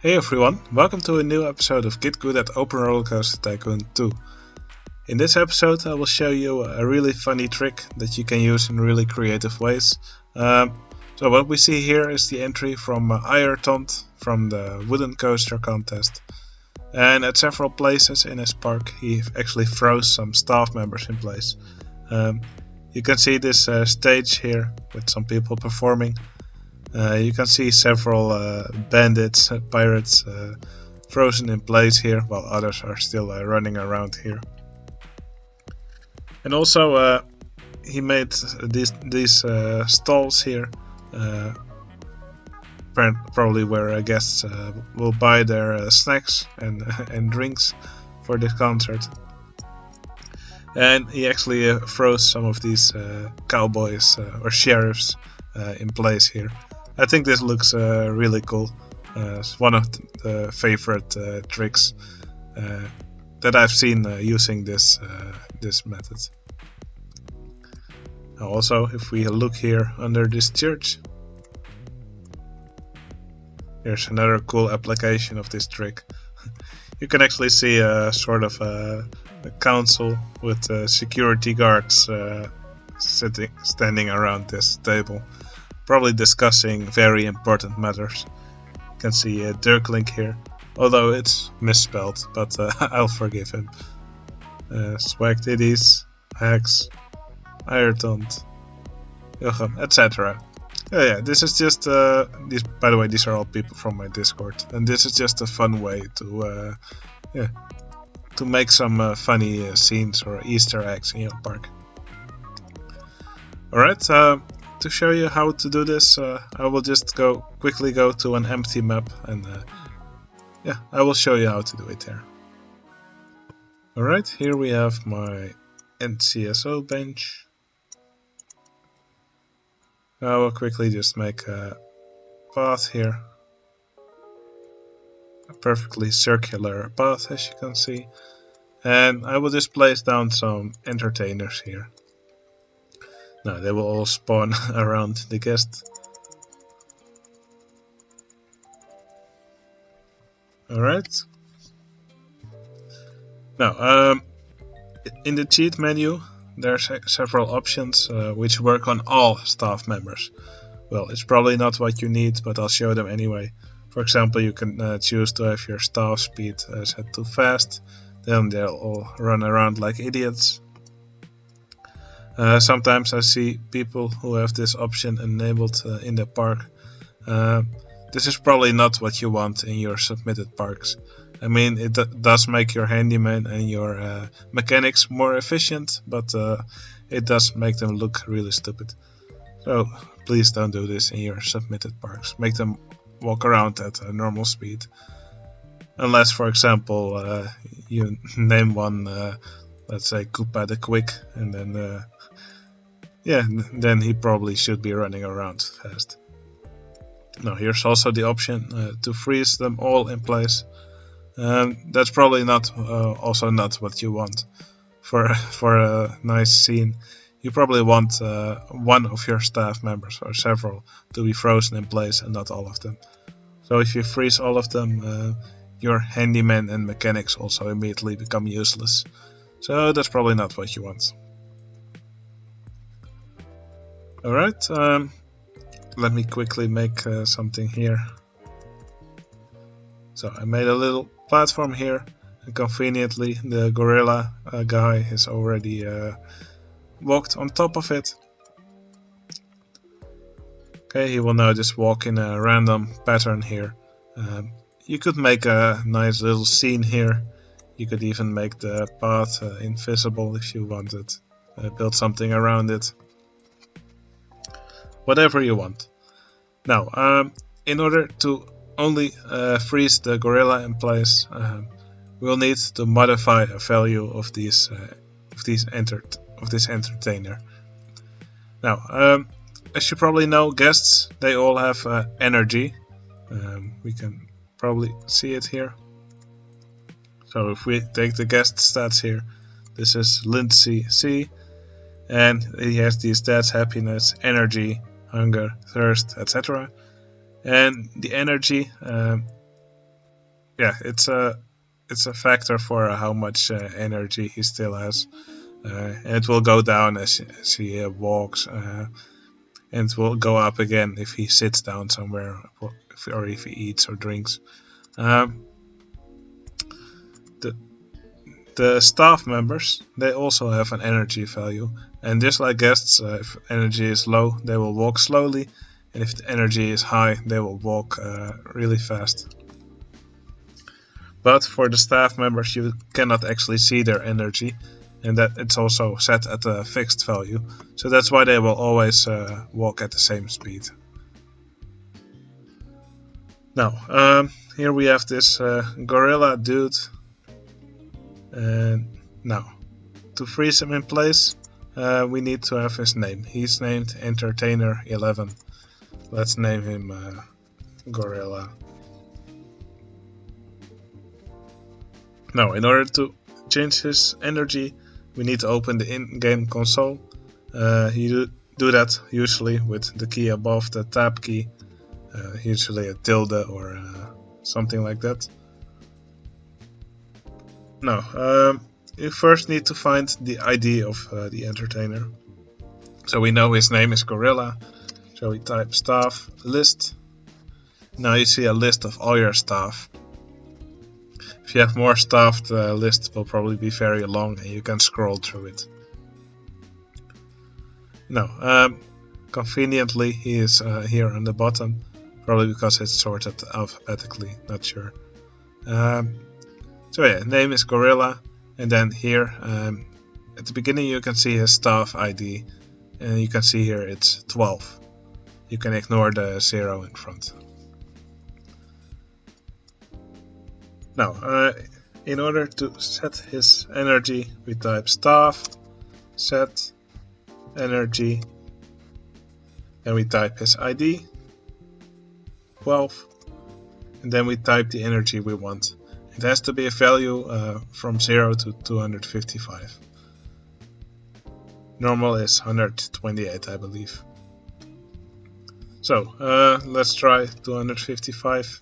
Hey everyone, welcome to a new episode of Git Good at OpenRCT2. 2. In this episode I will show you a really funny trick that you can use in really creative ways. So what we see here is the entry from Ayrton from the wooden coaster contest. And at several places in his park he actually froze some staff members in place. You can see this stage here with some people performing. You can see several bandits, pirates frozen in place here, while others are still running around here. And also he made these stalls here, probably where guests will buy their snacks and drinks for this concert. And he actually froze some of these cowboys or sheriffs in place here. I think this looks really cool. It's one of the favorite tricks that I've seen using this method. Also, if we look here under this church, here's another cool application of this trick. You can actually see a sort of a council with security guards standing around this table, probably discussing very important matters. You can see Dirklink here, although it's misspelled, but I'll forgive him. Swag Titties, Hacks, Ayrton, Jochem, etc. Yeah, this is just by the way, these are all people from my Discord, and this is just a fun way to make some funny scenes or Easter eggs in your park. Alright, to show you how to do this, I will just quickly go to an empty map, and I will show you how to do it there. Alright, here we have my NCSO bench. I will quickly just make a path here. A perfectly circular path, as you can see. And I will just place down some entertainers here. Now they will all spawn around the guest. Alright. Now, in the cheat menu, there are several options which work on all staff members. Well, it's probably not what you need, but I'll show them anyway. For example, you can choose to have your staff speed set to fast, then they'll all run around like idiots. Sometimes I see people who have this option enabled in the park. This is probably not what you want in your submitted parks. I mean, it does make your handyman and your mechanics more efficient, but it does make them look really stupid. So please don't do this in your submitted parks. Make them walk around at a normal speed. Unless, for example, you name one, let's say Koopa the Quick, and then then he probably should be running around fast. Now here's also the option to freeze them all in place. That's probably also not what you want for a nice scene. You probably want one of your staff members or several to be frozen in place and not all of them. So if you freeze all of them, your handyman and mechanics also immediately become useless. So that's probably not what you want. Alright, let me quickly make something here. So I made a little platform here, and conveniently the gorilla guy is already walked on top of it. Okay, he will now just walk in a random pattern here. You could make a nice little scene here. You could even make the path invisible if you wanted. Build something around it. Whatever you want. Now, in order to only freeze the gorilla in place, we'll need to modify a value of this entertainer. Now, as you probably know, guests, they all have energy. We can probably see it here. So if we take the guest stats here, this is Lindsay C, and he has these stats: happiness, energy, hunger, thirst, etc. And the energy yeah, it's a factor for how much energy he still has, and it will go down as he walks, and it will go up again if he sits down somewhere, or if he eats or drinks. The The staff members, they also have an energy value, and just like guests, if energy is low, they will walk slowly, and if the energy is high, they will walk really fast. But for the staff members, you cannot actually see their energy, and that it's also set at a fixed value, so that's why they will always walk at the same speed. Now, here we have this gorilla dude. And now, to freeze him in place, we need to have his name. He's named Entertainer 11. Let's name him Gorilla. Now, in order to change his energy, we need to open the in-game console. You do that usually with the key above the tab key, usually a tilde or something like that. Now, you first need to find the ID of the entertainer. So we know his name is Gorilla. So we type staff list. Now you see a list of all your staff. If you have more staff, the list will probably be very long and you can scroll through it. Now, conveniently he is here on the bottom, probably because it's sorted alphabetically, not sure. So yeah, name is Gorilla, and then here at the beginning you can see his staff ID, and you can see here it's 12. You can ignore the 0 in front. Now, in order to set his energy, we type staff set energy, and we type his ID 12, and then we type the energy we want. It has to be a value from 0 to 255. Normal is 128, I believe. So let's try 255.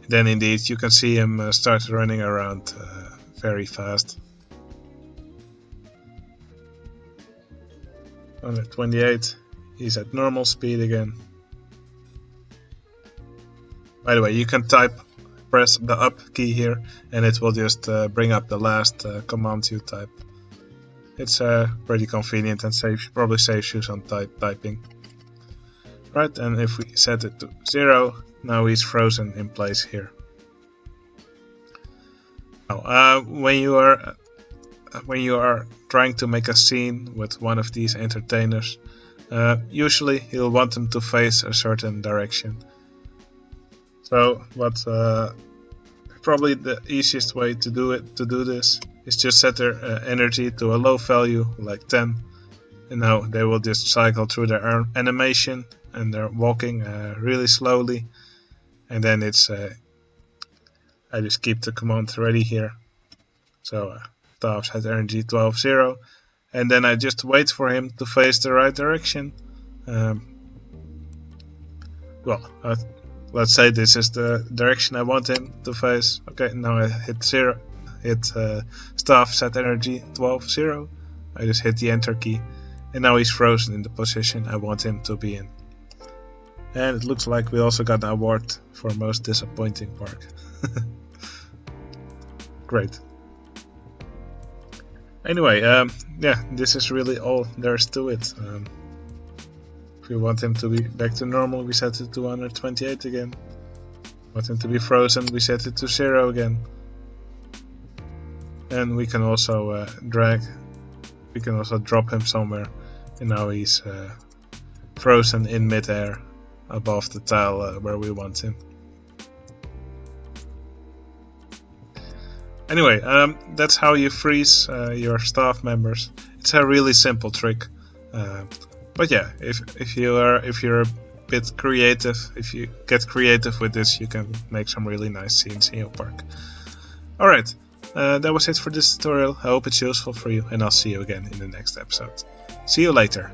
Then indeed you can see him start running around very fast. 128, he's at normal speed again. By the way, you can press the up key here and it will just bring up the last command you type. It's pretty convenient and probably saves you some typing. Right, and if we set it to 0, now he's frozen in place here. Now, when you are trying to make a scene with one of these entertainers, usually you'll want them to face a certain direction. So, probably the easiest way to do this is just set their energy to a low value, like 10, and now they will just cycle through their animation and they're walking really slowly. And then it's I just keep the command ready here. So staff set energy 12.0, and then I just wait for him to face the right direction. Let's say this is the direction I want him to face. Okay, now I hit staff set energy 12.0. I just hit the enter key, and now he's frozen in the position I want him to be in. And it looks like we also got an award for most disappointing park. Great. Anyway, yeah, this is really all there is to it. If we want him to be back to normal, we set it to 128 again. Want him to be frozen, we set it to 0 again. And we can also we can also drop him somewhere, and now he's frozen in midair above the tile where we want him. Anyway, that's how you freeze your staff members. It's a really simple trick, but yeah, if you're a bit creative, if you get creative with this, you can make some really nice scenes in your park. Alright, that was it for this tutorial. I hope it's useful for you, and I'll see you again in the next episode. See you later.